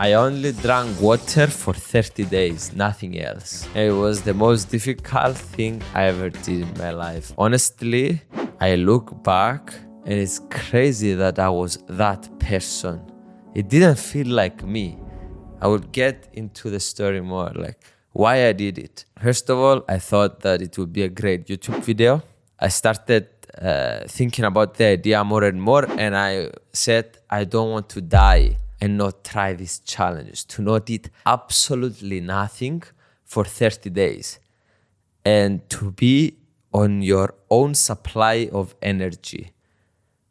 I only drank water for 30 days, nothing else. It was the most difficult thing I ever did in my life. Honestly, I look back and it's crazy that I was that person. It didn't feel like me. I will get into the story more, like why I did it. First of all, I thought that it would be a great YouTube video. I started thinking about the idea more and more, and I said, I don't want to die and not try these challenges, to not eat absolutely nothing for 30 days and to be on your own supply of energy.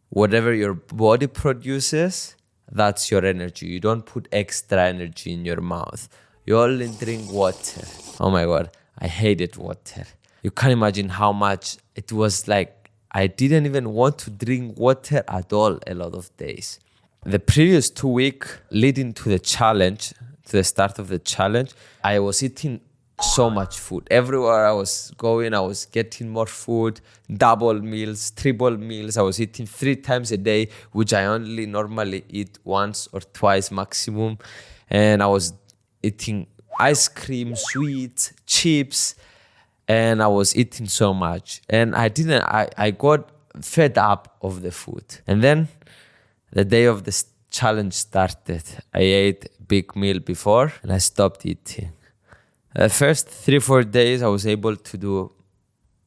Whatever your body produces, that's your energy. You don't put extra energy in your mouth. You only drink water. Oh my God, I hated water. You can't imagine how much it was like I didn't even want to drink water at all a lot of days. The previous 2 weeks leading to the challenge, to the start of the challenge, I was eating so much food. Everywhere I was going, I was getting more food, double meals, triple meals. I was eating 3 times a day, which I only normally eat once or twice maximum. And I was eating ice cream, sweets, chips, and I was eating so much. And I got fed up of the food. And then the day of the challenge started. I ate a big meal before and I stopped eating. The first 3-4 days, I was able to do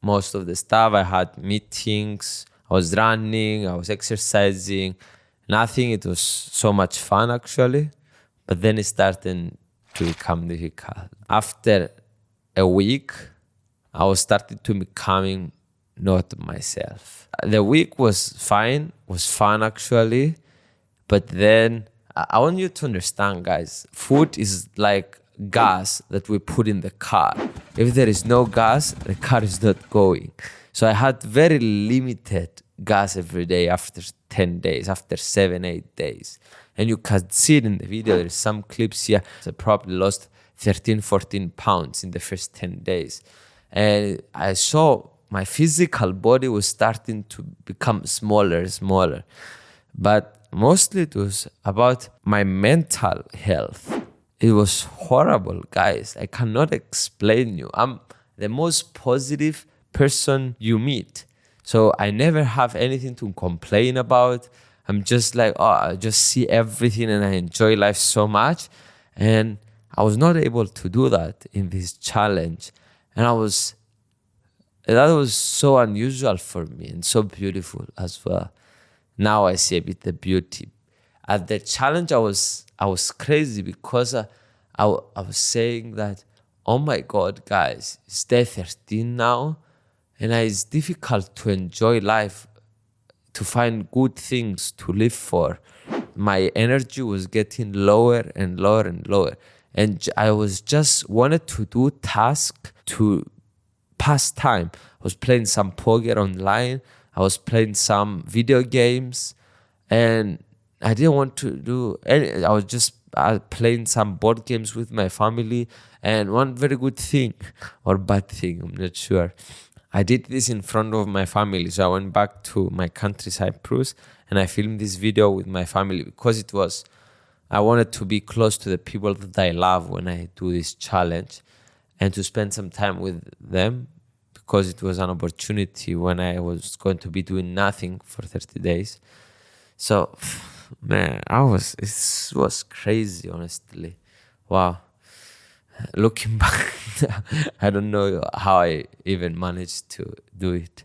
most of the stuff. I had meetings, I was running, I was exercising, nothing. It was so much fun actually. But then it started to become difficult. After a week, I was starting to becoming not myself. The week was fine, was fun actually. But then I want you to understand, guys, food is like gas that we put in the car. If there is no gas, the car is not going. So I had very limited gas every day after 10 days, after 7-8 days. And you can see it in the video. There's some clips here. I probably lost 13-14 pounds in the first 10 days. And I saw my physical body was starting to become smaller. But mostly it was about my mental health. It was horrible, guys. I cannot explain you. I'm the most positive person you meet. So I never have anything to complain about. I'm just like, I just see everything and I enjoy life so much. And I was not able to do that in this challenge. And that was so unusual for me and so beautiful as well. Now I see a bit the beauty. At the challenge, I was crazy because I was saying that, oh my God, guys, it's day 13 now, and it's difficult to enjoy life, to find good things to live for. My energy was getting lower and lower and lower. And I was just wanted to do tasks to pass time. I was playing some poker online. I was playing some video games. And I didn't want to do any. I was just playing some board games with my family. And one very good thing, or bad thing, I'm not sure. I did this in front of my family. So I went back to my country, Cyprus, and I filmed this video with my family because I wanted to be close to the people that I love when I do this challenge and to spend some time with them because it was an opportunity when I was going to be doing nothing for 30 days. So, man, it was crazy, honestly. Wow. Looking back, I don't know how I even managed to do it.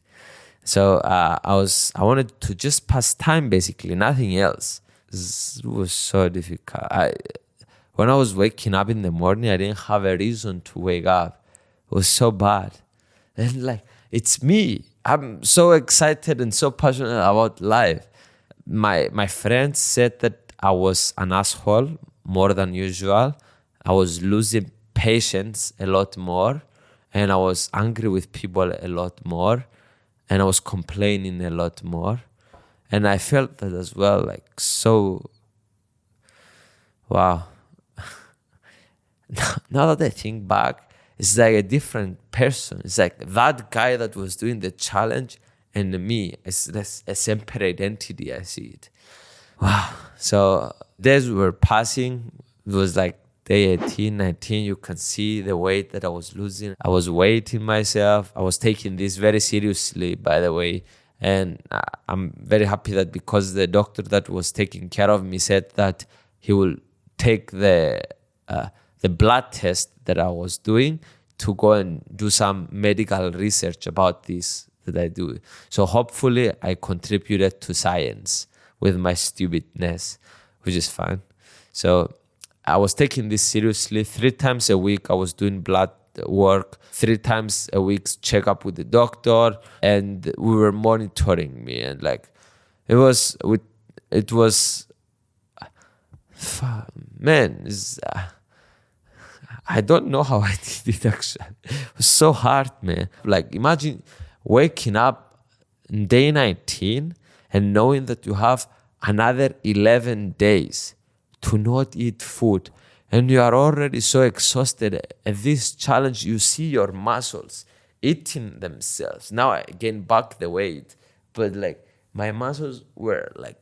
So I wanted to just pass time, basically, nothing else. It was so difficult. When I was waking up in the morning, I didn't have a reason to wake up. It was so bad. And it's me. I'm so excited and so passionate about life. My friends said that I was an asshole more than usual. I was losing patience a lot more, and I was angry with people a lot more, and I was complaining a lot more. And I felt that as well, so, wow. Now that I think back, it's like a different person. It's like that guy that was doing the challenge and me. It's a separate entity, I see it. Wow. So days were passing, it was like day 18, 19, you can see the weight that I was losing. I was weighting myself. I was taking this very seriously, by the way. And I'm very happy that because the doctor that was taking care of me said that he will take the blood test that I was doing to go and do some medical research about this that I do. So hopefully I contributed to science with my stupidness, which is fine. So I was taking this seriously. 3 times a week I was doing blood work, 3 times a week check up with the doctor, and we were monitoring me. And like it was man, I don't know how I did it actually. It was so hard, man. Like imagine waking up day 19 and knowing that you have another 11 days to not eat food, and you are already so exhausted at this challenge. You see your muscles eating themselves. Now I gain back the weight, but like my muscles were like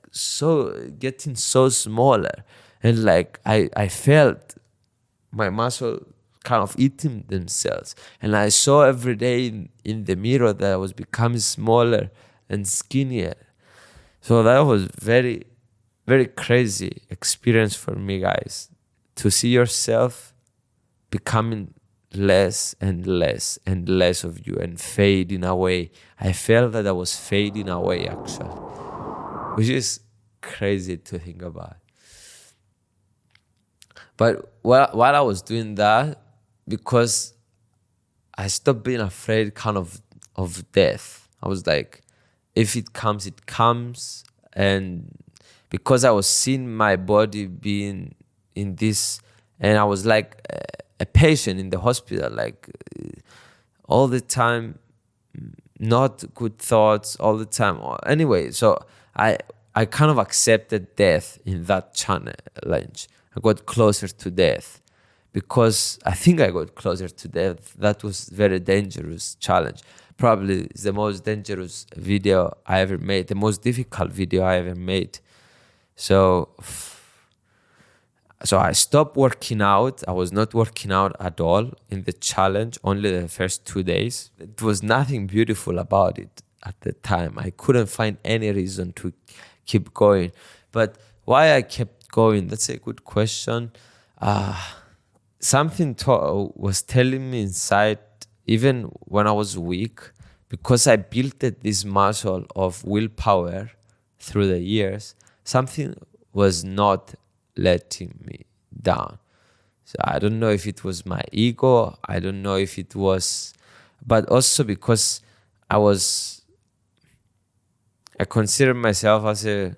getting so smaller, and like I felt my muscle kind of eating themselves, and I saw every day in the mirror that I was becoming smaller and skinnier. So that was very, very crazy experience for me, guys, to see yourself becoming less and less and less of you and fading away. I felt that I was fading away actually, which is crazy to think about. But while I was doing that, because I stopped being afraid kind of death. I was like, if it comes, it comes. And because I was seeing my body being in this, and I was like a patient in the hospital, like all the time, not good thoughts all the time. Anyway, so I kind of accepted death in that challenge. I got closer to death because I think I got closer to death. That was very dangerous challenge. Probably it's the most dangerous video I ever made, the most difficult video I ever made. So I stopped working out. I was not working out at all in the challenge, only the first 2 days. There was nothing beautiful about it at the time. I couldn't find any reason to keep going. But why I kept going, that's a good question. Something was telling me inside, even when I was weak, because I built this muscle of willpower through the years, something was not letting me down. So I don't know if it was my ego, I don't know if it was, but also because I consider myself as a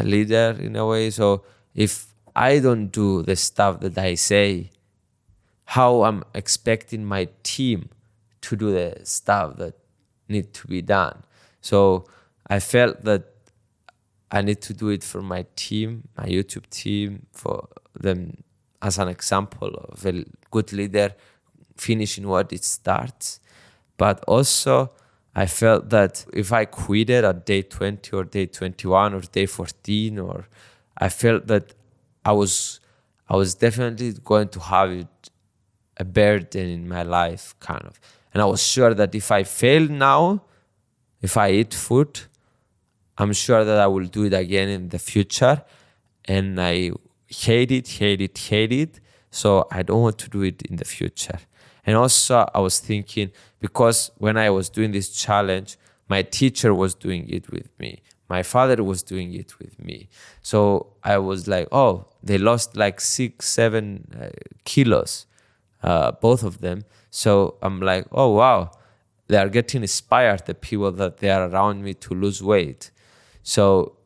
leader in a way. So if I don't do the stuff that I say, how I'm expecting my team to do the stuff that need to be done. So I felt that I need to do it for my team, my YouTube team, for them as an example of a good leader finishing what it starts. But also I felt that if I quitted at day 20 or day 21 or day 14, or I felt that I was definitely going to have a burden in my life, kind of. And I was sure that if I fail now, if I eat food, I'm sure that I will do it again in the future. And I hate it. So I don't want to do it in the future. And also I was thinking, because when I was doing this challenge, my teacher was doing it with me. My father was doing it with me. So I was like, oh, they lost like 6-7 kilos, both of them. So I'm like, oh, wow, they are getting inspired, the people that they are around me, to lose weight. So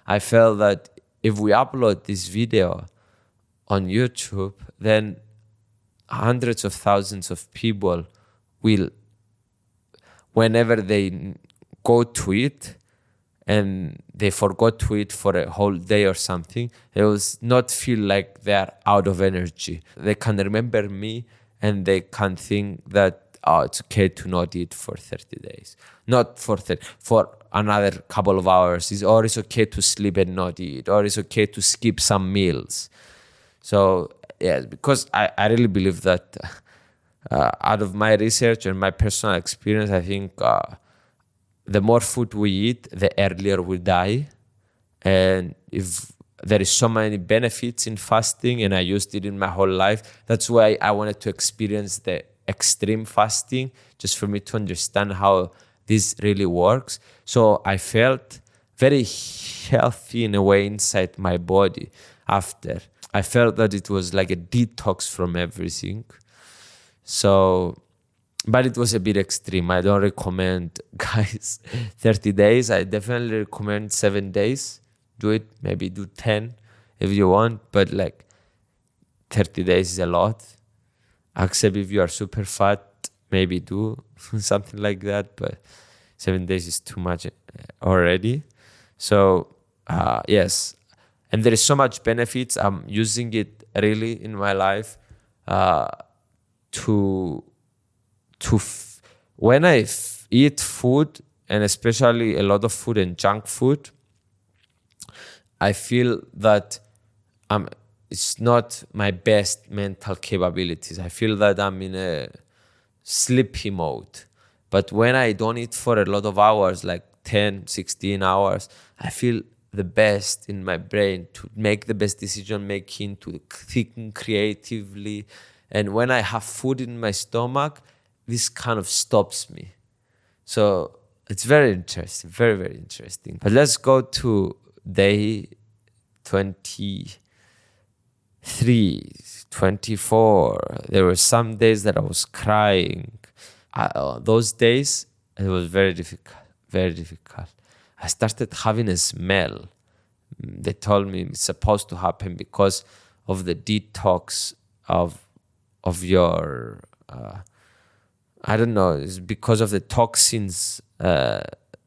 I felt that if we upload this video on YouTube, then hundreds of thousands of people will, whenever they go to it and they forgot to eat for a whole day or something, they will not feel like they're out of energy. They can remember me and they can think that, oh, it's okay to not eat for 30 days. Not for another couple of hours. Or it's okay to sleep and not eat. Or it's okay to skip some meals. So yeah, because I really believe that out of my research and my personal experience, I think the more food we eat, the earlier we die. And if there is so many benefits in fasting, and I used it in my whole life, that's why I wanted to experience the extreme fasting, just for me to understand how this really works. So I felt very healthy in a way inside my body after. I felt that it was like a detox from everything. So, but it was a bit extreme. I don't recommend, guys, 30 days. I definitely recommend 7 days. Do it, maybe do 10 if you want, but like 30 days is a lot. Except if you are super fat, maybe do something like that, but 7 days is too much already. So, yes. And there is so much benefits. I'm using it really in my life when I eat food, and especially a lot of food and junk food, I feel that it's not my best mental capabilities. I feel that I'm in a sleepy mode. But when I don't eat for a lot of hours, like 10, 16 hours, I feel the best in my brain to make the best decision making, to think creatively. And when I have food in my stomach, this kind of stops me. So it's very interesting, very, very interesting. But let's go to day 23, 24. There were some days that I was crying. Those days, it was very difficult, very difficult. I started having a smell. They told me it's supposed to happen because of the detox of your, I don't know, it's because of the toxins. I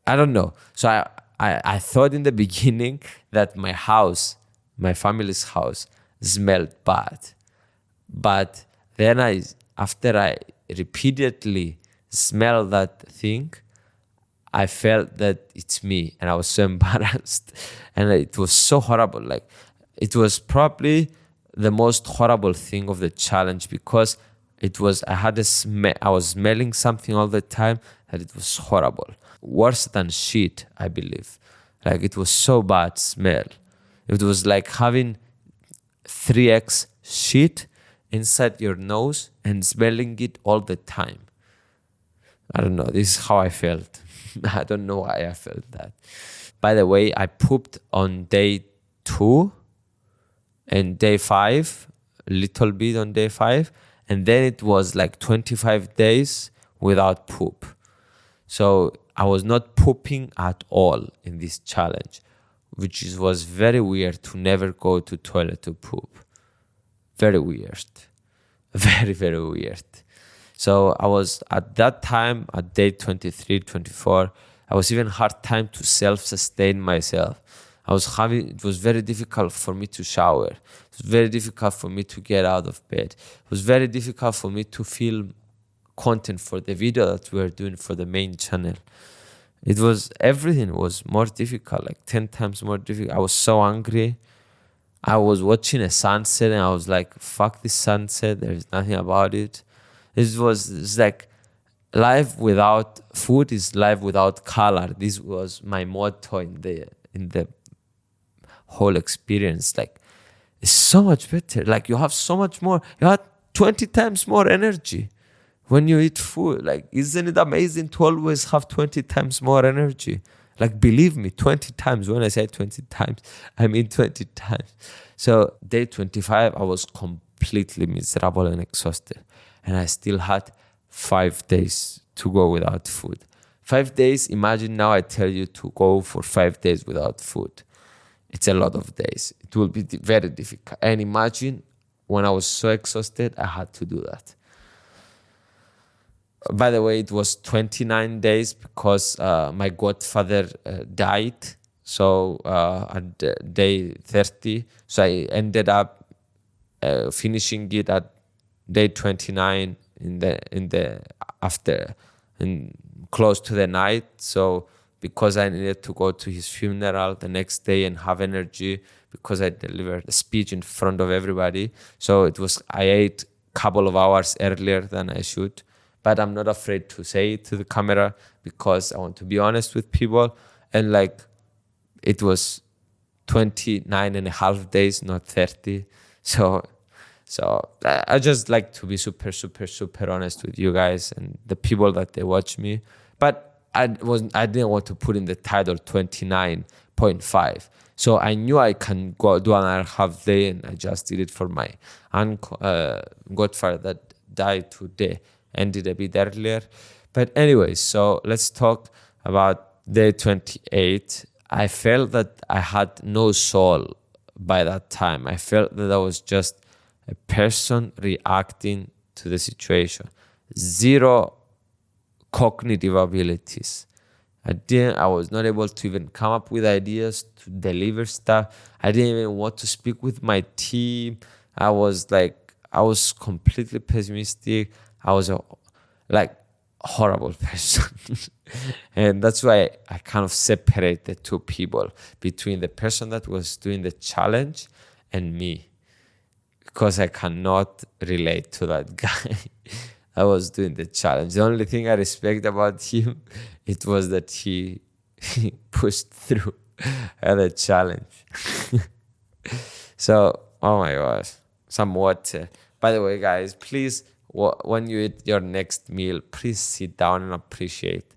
don't know. So I thought in the beginning that my house, my family's house, smelled bad. But then after I repeatedly smelled that thing, I felt that it's me, and I was so embarrassed. And it was so horrible. Like, it was probably the most horrible thing of the challenge, because I was smelling something all the time that it was horrible. Worse than shit, I believe. Like, it was so bad smell. It was like having 3x shit inside your nose and smelling it all the time. I don't know. This is how I felt. I don't know why I felt that. By the way, I pooped on day 2 and day 5, a little bit on day 5. And then it was like 25 days without poop. So I was not pooping at all in this challenge, which was very weird to never go to toilet to poop. Very weird. Very, very weird. So I was at that time, at day 23, 24, I was even hard time to self-sustain myself. It was very difficult for me to shower. It was very difficult for me to get out of bed. It was very difficult for me to film content for the video that we were doing for the main channel. Everything was more difficult, like 10 times more difficult. I was so angry. I was watching a sunset and I was like, fuck this sunset. There's nothing about it. It's like life without food is life without color. This was my motto in the whole experience. Like, it's so much better. Like, you have so much more. You have 20 times more energy when you eat food. Like, isn't it amazing to always have 20 times more energy? Like, believe me, 20 times. When I say 20 times, I mean 20 times. So day 25, I was completely miserable and exhausted. And I still had 5 days to go without food. 5 days, imagine now I tell you to go for 5 days without food. It's a lot of days. It will be very difficult. And imagine when I was so exhausted, I had to do that. By the way, it was 29 days because my godfather died. So at day 30, so I ended up finishing it at day 29 in close to the night. So because I needed to go to his funeral the next day and have energy because I delivered a speech in front of everybody. So I ate a couple of hours earlier than I should. But I'm not afraid to say it to the camera because I want to be honest with people. And like, it was 29 and a half days, not 30. So I just like to be super, super, super honest with you guys and the people that they watch me. But I didn't want to put in the title 29.5. So I knew I can go do another half day, and I just did it for my godfather that died today. Ended a bit earlier. But anyways, so let's talk about day 28. I felt that I had no soul by that time. I felt that I was just a person reacting to the situation. Zero cognitive abilities. I was not able to even come up with ideas to deliver stuff. I didn't even want to speak with my team. I was completely pessimistic. I was a horrible person. And that's why I kind of separate the two people between the person that was doing the challenge and me, because I cannot relate to that guy. I was doing the challenge. The only thing I respect about him, it was that he pushed through the challenge. So, oh my gosh, some water. By the way, guys, please, when you eat your next meal, please sit down and appreciate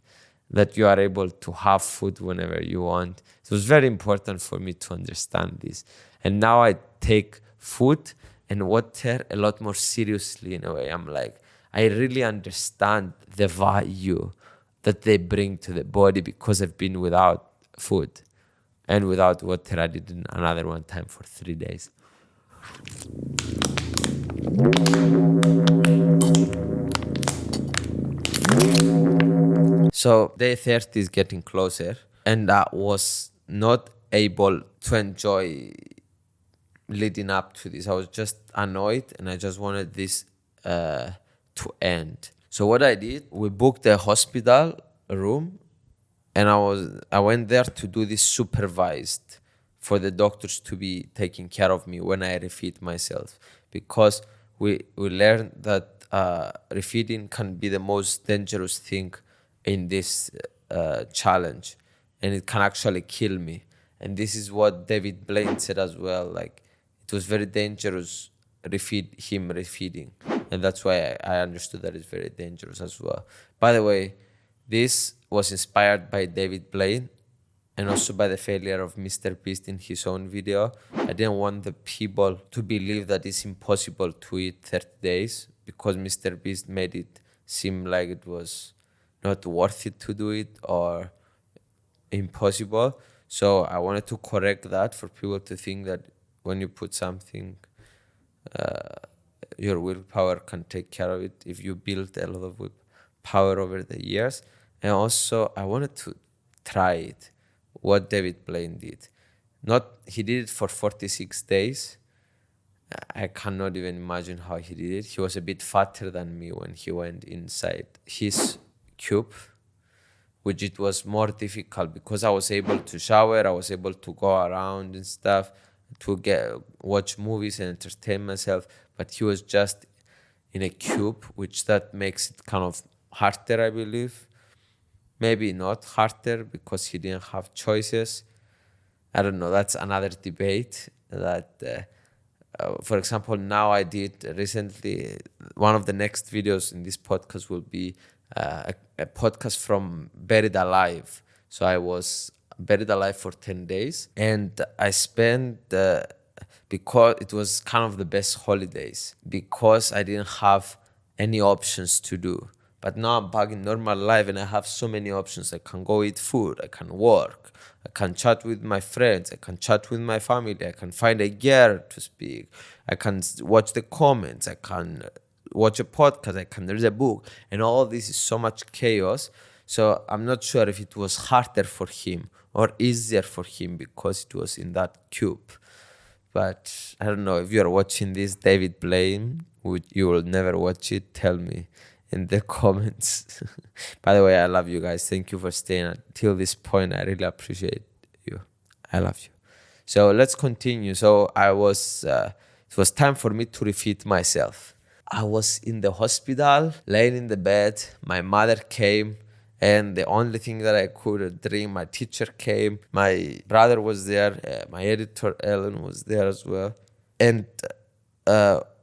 that you are able to have food whenever you want. It was very important for me to understand this. And now I take food and water a lot more seriously in a way. I'm like, I really understand the value that they bring to the body because I've been without food and without water. I did another one time for 3 days. So day 30 is getting closer, and I was not able to enjoy leading up to this. I was just annoyed and I just wanted this to end. So what I did, we booked a hospital room, and I went there to do this supervised for the doctors to be taking care of me when I refeed myself, because we learned that refeeding can be the most dangerous thing in this challenge, and it can actually kill me. And this is what David Blaine said as well. Like, it was very dangerous refeeding, and that's why I understood that it's very dangerous as well. By the way, this was inspired by David Blaine and also by the failure of MrBeast in his own video. I didn't want the people to believe that it's impossible to eat 30 days because MrBeast made it seem like it was not worth it to do it or impossible. So I wanted to correct that for people to think that when you put something, your willpower can take care of it if you build a lot of willpower over the years. And also I wanted to try it, what David Blaine did. He did it for 46 days. I cannot even imagine how he did it. He was a bit fatter than me when he went inside his cube, which it was more difficult because I was able to shower, I was able to go around and stuff, to watch movies and entertain myself. But he was just in a cube, which that makes it kind of harder, I believe. Maybe not harder because he didn't have choices. I don't know, that's another debate. That for example, now I did recently, one of the next videos in this podcast will be a podcast from Buried Alive. So I was buried alive for 10 days, and I spent because it was kind of the best holidays because I didn't have any options to do. But now I'm back in normal life and I have so many options. I can go eat food, I can work, I can chat with my friends, I can chat with my family, I can find a girl to speak, I can watch the comments, I can watch a podcast, I can read a book, and all this is so much chaos. So I'm not sure if it was harder for him or easier for him because it was in that cube. But I don't know, if you're watching this, David Blaine, you will never watch it, tell me in the comments. By the way, I love you guys. Thank you for staying until this point. I really appreciate you. I love you. So let's continue. So it was time for me to refeed myself. I was in the hospital, laying in the bed. My mother came, and the only thing that I could drink, my teacher came, my brother was there, my editor Ellen was there as well. And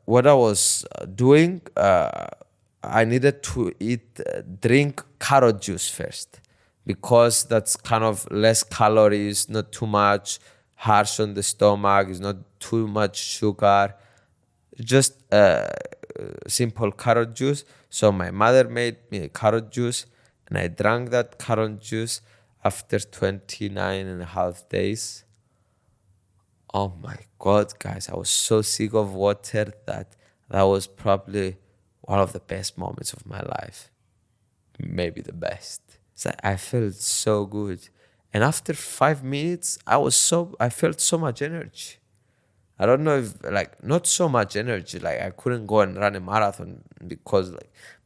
what I was doing, I needed to drink carrot juice first, because that's kind of less calories, not too much harsh on the stomach, it's not too much sugar, just simple carrot juice. So my mother made me a carrot juice, and I drank that carrot juice after 29 and a half days. Oh my God, guys, I was so sick of water that was probably one of the best moments of my life. Maybe the best. So I felt so good. And after 5 minutes, I felt so much energy. I don't know if, not so much energy, I couldn't go and run a marathon because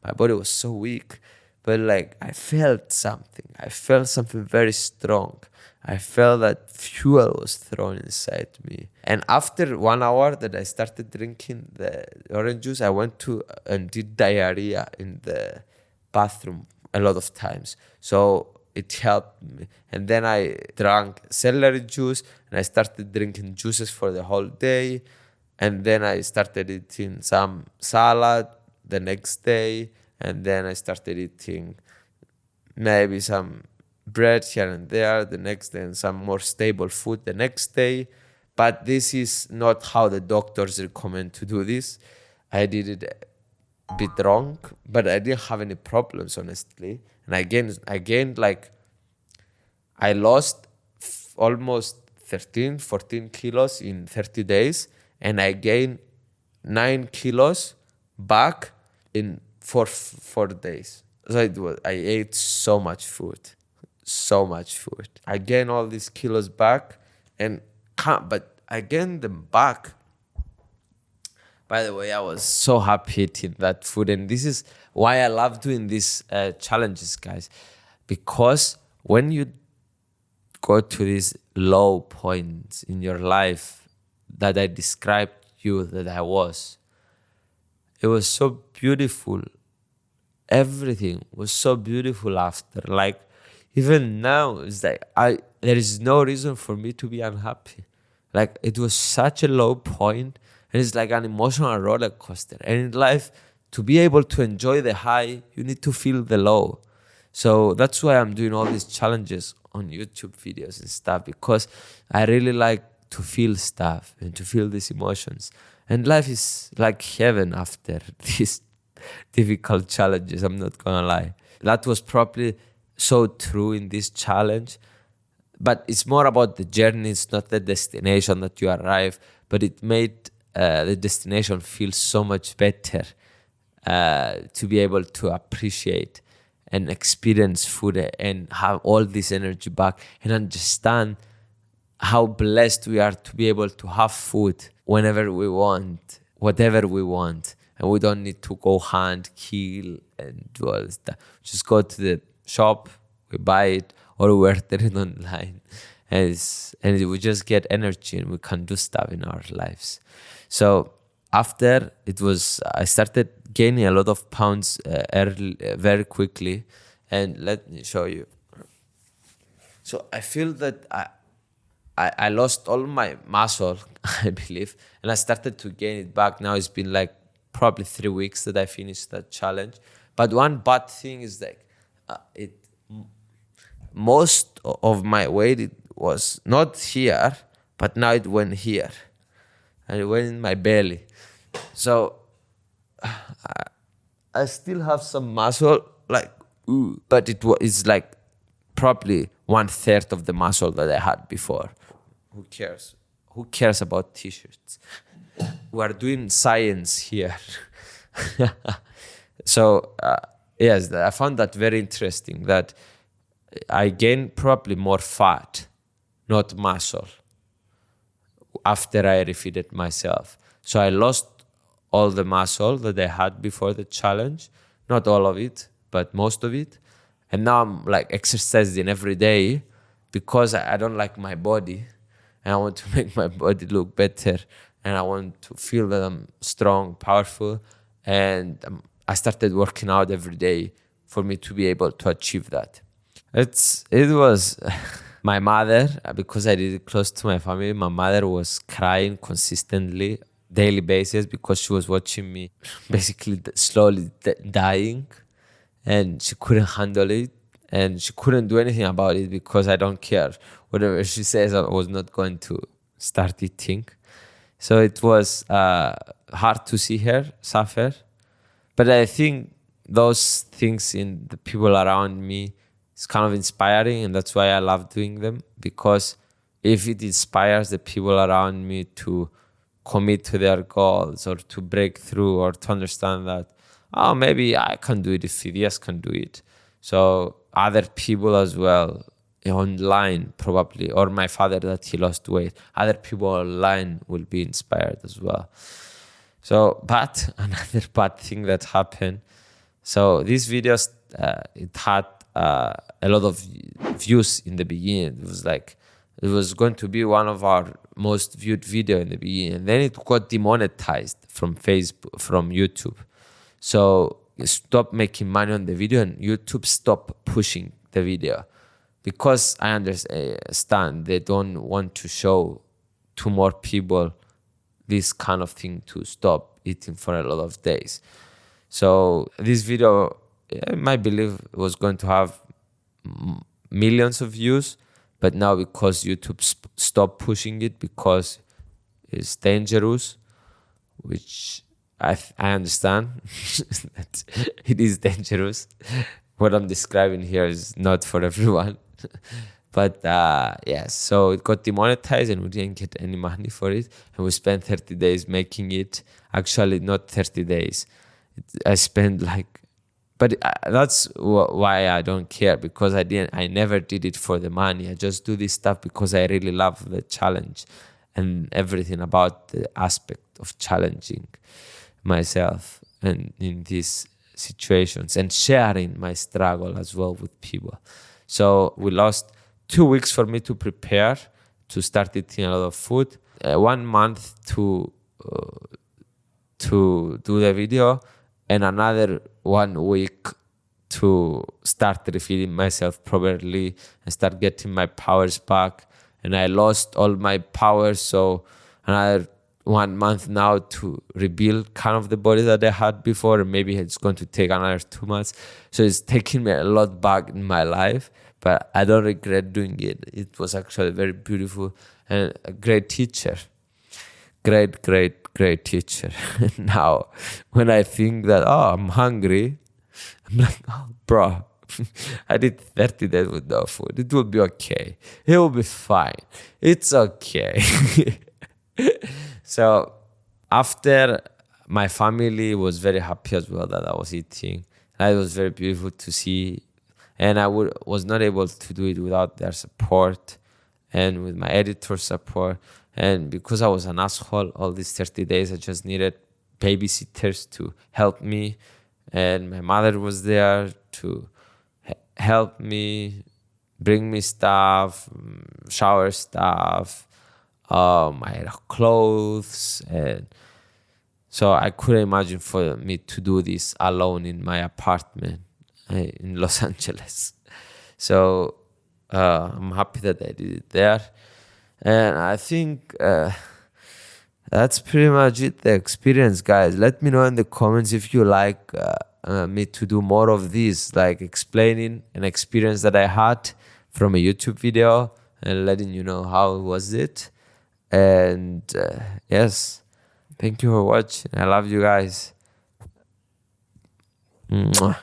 my body was so weak. But I felt something. I felt something very strong. I felt that fuel was thrown inside me. And after 1 hour that I started drinking the orange juice, I went to and did diarrhea in the bathroom a lot of times. So it helped me. And then I drank celery juice, and I started drinking juices for the whole day. And then I started eating some salad the next day. And then I started eating maybe some bread here and there the next day, and some more stable food the next day. But this is not how the doctors recommend to do this. I did it a bit wrong, but I didn't have any problems, honestly. And I lost almost 14 kilos in 30 days, and I gained 9 kilos back in 4 days. So I ate so much food. I gained all these kilos back, but I gained them back. By the way, I was so happy eating that food, and this is why I love doing these challenges, guys. Because when you go to these low points in your life that I described you that I was, it was so beautiful. Everything was so beautiful after. Even now, it's there is no reason for me to be unhappy. It was such a low point, and it's like an emotional roller coaster. And in life, to be able to enjoy the high, you need to feel the low. So that's why I'm doing all these challenges on YouTube videos and stuff, because I really like to feel stuff and to feel these emotions. And life is like heaven after these difficult challenges, I'm not gonna lie. That was probably so true in this challenge, but it's more about the journey. It's not the destination that you arrive, but it made the destination feel so much better, to be able to appreciate and experience food and have all this energy back and understand how blessed we are to be able to have food whenever we want, whatever we want. And we don't need to go hunt, kill, and do all this stuff. Just go to the shop, we buy it, or we order it online. And we just get energy, and we can do stuff in our lives. So after I started gaining a lot of pounds very quickly. And let me show you. So I feel that I lost all my muscle, I believe, and I started to gain it back. Now it's been probably 3 weeks that I finished that challenge. But one bad thing is most of my weight, it was not here, but now it went here, and it went in my belly. So I still have some muscle, but it's probably 1/3 of the muscle that I had before. Who cares? Who cares about t-shirts? We're doing science here. So yes, I found that very interesting, that I gained probably more fat, not muscle, after I refeeded myself. So I lost all the muscle that I had before the challenge, not all of it, but most of it. And now I'm like exercising every day because I don't like my body, and I want to make my body look better, and I want to feel that I'm strong, powerful, and I started working out every day for me to be able to achieve that. It was my mother, because I did it close to my family. My mother was crying consistently, daily basis, because she was watching me basically slowly dying, and she couldn't handle it, and she couldn't do anything about it because I don't care. Whatever she says, I was not going to start eating. So it was hard to see her suffer. But I think those things in the people around me is kind of inspiring, and that's why I love doing them, because if it inspires the people around me to commit to their goals, or to break through, or to understand that, oh, maybe I can do it if Phidias can do it. So other people as well online, probably, or my father that he lost weight, other people online will be inspired as well. So, but another bad thing that happened. So these videos, it had a lot of views in the beginning. It was going to be one of our most viewed video in the beginning. And then it got demonetized from YouTube. So stop making money on the video, and YouTube stopped pushing the video, because I understand they don't want to show to more people this kind of thing, to stop eating for a lot of days. So this video, I believe, was going to have millions of views, but now because YouTube stopped pushing it because it's dangerous, which I understand that it is dangerous. What I'm describing here is not for everyone. But yes, so it got demonetized and we didn't get any money for it. And we spent 30 days making it. Actually, not 30 days. I spent but that's why I don't care, because I never did it for the money. I just do this stuff because I really love the challenge and everything about the aspect of challenging myself and in these situations, and sharing my struggle as well with people. So we lost 2 weeks for me to prepare to start eating a lot of food, 1 month to do the video, and another 1 week to start refeeding myself properly and start getting my powers back. And I lost all my powers, so another 1 month now to rebuild kind of the body that I had before, and maybe it's going to take another 2 months. So it's taking me a lot back in my life, but I don't regret doing it. It was actually very beautiful and a great teacher. Great teacher. Now, when I think that, oh, I'm hungry, I'm like, oh, bro, I did 30 days with no food. It will be okay. It will be fine. It's okay. So after, my family was very happy as well that I was eating. And it was very beautiful to see. And I was not able to do it without their support and with my editor's support. And because I was an asshole all these 30 days, I just needed babysitters to help me. And my mother was there to help me, bring me stuff, shower stuff, my clothes. And so I couldn't imagine for me to do this alone in my apartment in Los Angeles. So I'm happy that I did it there. And I think that's pretty much it, the experience, guys. Let me know in the comments if you like me to do more of these, like explaining an experience that I had from a YouTube video and letting you know how was it. And yes, thank you for watching. I love you guys. Mwah.